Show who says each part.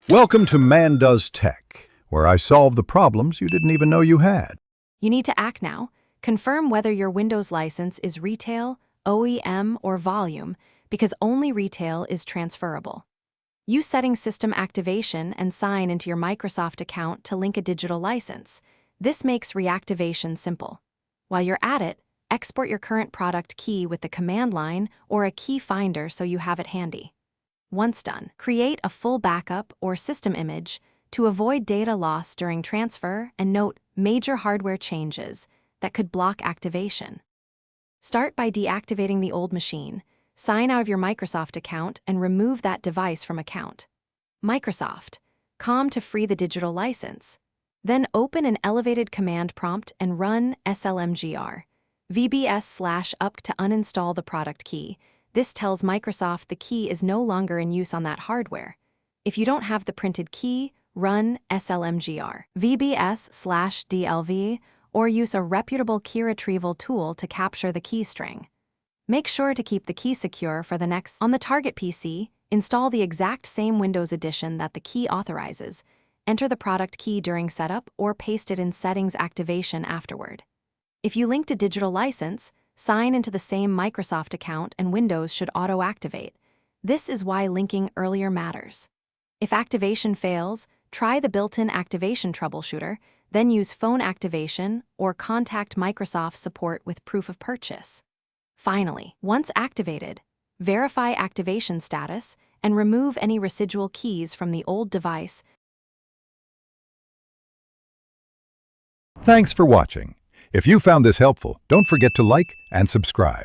Speaker 1: Welcome to Man Does Tech, where I solve the problems you didn't even know you had.
Speaker 2: You need to act now. Confirm whether your Windows license is retail, OEM, or volume, because only retail is transferable. Use Settings System Activation and sign into your Microsoft account to link a digital license. This makes reactivation simple. While you're at it, export your current product key with the command line or a key finder so you have it handy. Once done, create a full backup or system image to avoid data loss during transfer and note major hardware changes that could block activation. Start by deactivating the old machine, sign out of your Microsoft account, and remove that device from account. Microsoft, COM to free the digital license. Then open an elevated command prompt and run slmgr vbs/up to uninstall the product key. This tells Microsoft the key is no longer in use on that hardware. If you don't have the printed key, run slmgr vbs/dlv or use a reputable key retrieval tool to capture the key string. Make sure to keep the key secure for the next. On the target PC, install the exact same Windows edition that the key authorizes. Enter the product key during setup or paste it in Settings Activation afterward. If you linked a digital license, sign into the same Microsoft account and Windows should auto-activate. This is why linking earlier matters. If activation fails, try the built-in activation troubleshooter, then use phone activation or contact Microsoft support with proof of purchase. Finally, once activated, verify activation status and remove any residual keys from the old device.
Speaker 1: Thanks for watching. If you found this helpful, don't forget to like and subscribe.